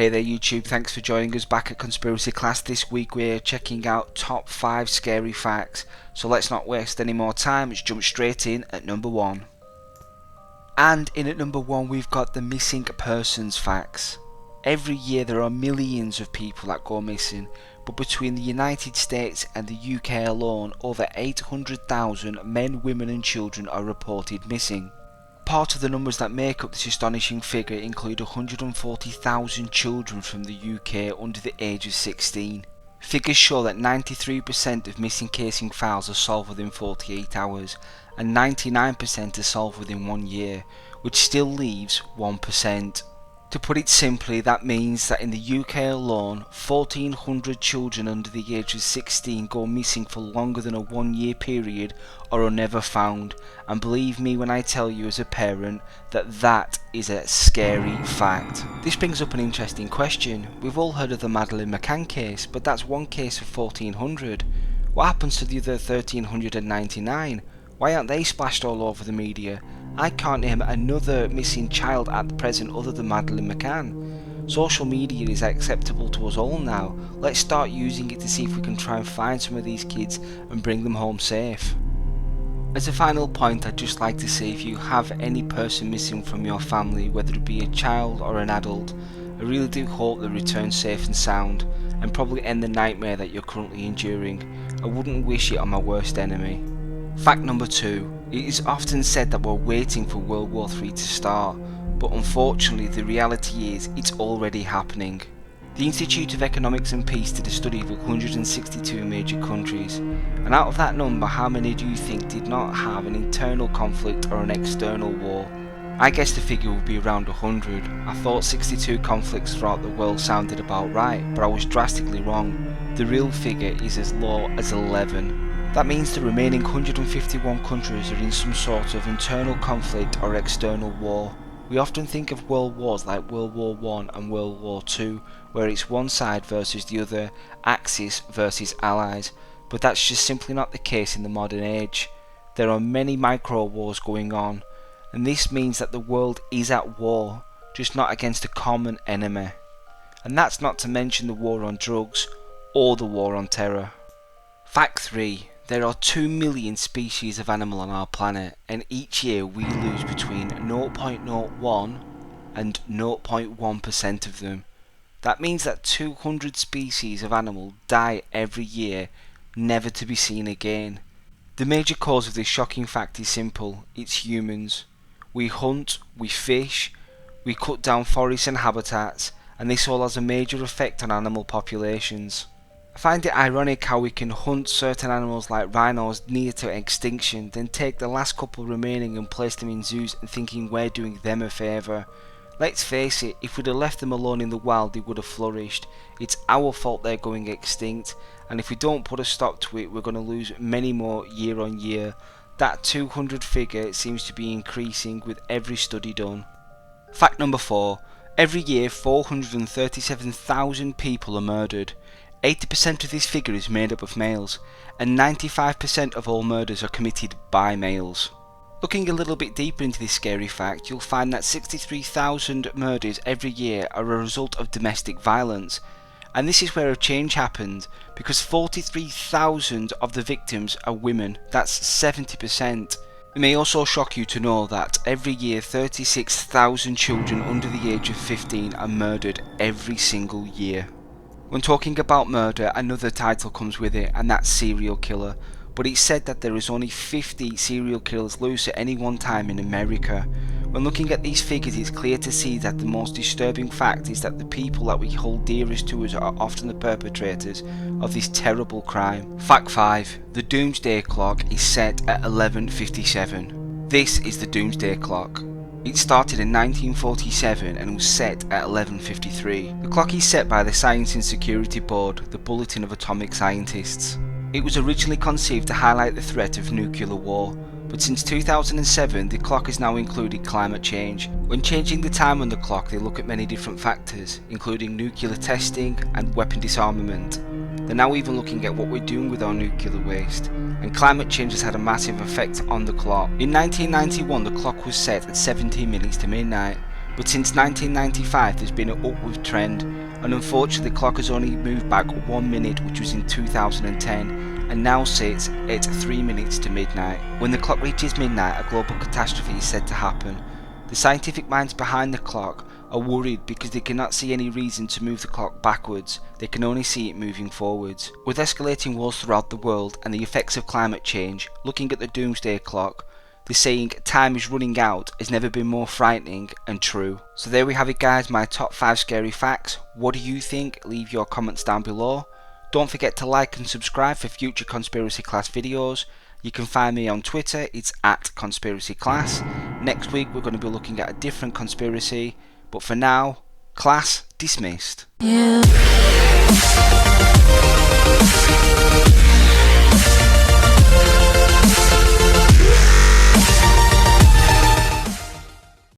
Hey there YouTube, thanks for joining us back at Conspiracy Class. This week we're checking out top 5 scary facts. So let's not waste any more time, let's jump straight in at number 1. And in at number 1 we've got the missing persons facts. Every year there are millions of people that go missing, but between the United States and the UK alone, over 800,000 men, women and children are reported missing. Part of the numbers that make up this astonishing figure include 140,000 children from the UK under the age of 16. Figures show that 93% of missing casing files are solved within 48 hours and 99% are solved within 1 year, which still leaves 1%. To put it simply, that means that in the UK alone, 1,400 children under the age of 16 go missing for longer than a 1 year period or are never found, and believe me when I tell you as a parent that is a scary fact. This brings up an interesting question. We've all heard of the Madeleine McCann case, but that's one case of 1,400. What happens to the other 1,399? Why aren't they splashed all over the media? I can't name another missing child at the present other than Madeleine McCann. Social media is acceptable to us all now. Let's start using it to see if we can try and find some of these kids and bring them home safe. As a final point, I'd just like to say, if you have any person missing from your family, whether it be a child or an adult, I really do hope they return safe and sound and probably end the nightmare that you're currently enduring. I wouldn't wish it on my worst enemy. Fact number 2. It is often said that we're waiting for World War III to start, but unfortunately the reality is it's already happening. The Institute of Economics and Peace did a study of 162 major countries, and out of that number, how many do you think did not have an internal conflict or an external war? I guess the figure would be around 100. I thought 62 conflicts throughout the world sounded about right, but I was drastically wrong. The real figure is as low as 11. That means the remaining 151 countries are in some sort of internal conflict or external war. We often think of world wars like World War I and World War II, where it's one side versus the other, Axis versus Allies, but that's just simply not the case in the modern age. There are many micro wars going on, and this means that the world is at war, just not against a common enemy. And that's not to mention the war on drugs or the war on terror. Fact 3. There are 2 million species of animal on our planet, and each year we lose between 0.01 and 0.1% of them. That means that 200 species of animal die every year, never to be seen again. The major cause of this shocking fact is simple: it's humans. We hunt, we fish, we cut down forests and habitats, and this all has a major effect on animal populations. I find it ironic how we can hunt certain animals like rhinos near to extinction, then take the last couple remaining and place them in zoos and thinking we're doing them a favour. Let's face it, if we'd have left them alone in the wild they would have flourished. It's our fault they're going extinct, and if we don't put a stop to it we're going to lose many more year on year. That 200 figure seems to be increasing with every study done. Fact number 4. Every year 437,000 people are murdered. 80% of this figure is made up of males, and 95% of all murders are committed by males. Looking a little bit deeper into this scary fact, you'll find that 63,000 murders every year are a result of domestic violence, and this is where a change happened, because 43,000 of the victims are women. That's 70%. It may also shock you to know that every year 36,000 children under the age of 15 are murdered every single year. When talking about murder, another title comes with it, and that's serial killer, but it's said that there is only 50 serial killers loose at any one time in America. When looking at these figures, it's clear to see that the most disturbing fact is that the people that we hold dearest to us are often the perpetrators of this terrible crime. Fact 5. The Doomsday Clock is set at 11:57. This is the Doomsday Clock. It started in 1947 and was set at 11:53. The clock is set by the Science and Security Board, the Bulletin of Atomic Scientists. It was originally conceived to highlight the threat of nuclear war, but since 2007 the clock has now included climate change. When changing the time on the clock they look at many different factors, including nuclear testing and weapon disarmament. They're now even looking at what we're doing with our nuclear waste, and climate change has had a massive effect on the clock. In 1991 the clock was set at 17 minutes to midnight, But since 1995 there's been an upward trend, and unfortunately the clock has only moved back 1 minute, which was in 2010, and now sits at 3 minutes to midnight. When the clock reaches midnight, a global catastrophe is said to happen. The scientific minds behind the clock are worried because they cannot see any reason to move the clock backwards, they can only see it moving forwards. With escalating wars throughout the world and the effects of climate change, looking at the doomsday clock, the saying "time is running out" has never been more frightening and true. So there we have it guys, my top 5 scary facts. What do you think? Leave your comments down below. Don't forget to like and subscribe for future Conspiracy Class videos. You can find me on Twitter, it's @ConspiracyClass. Next week we're going to be looking at a different conspiracy, but for now, class dismissed. Yeah.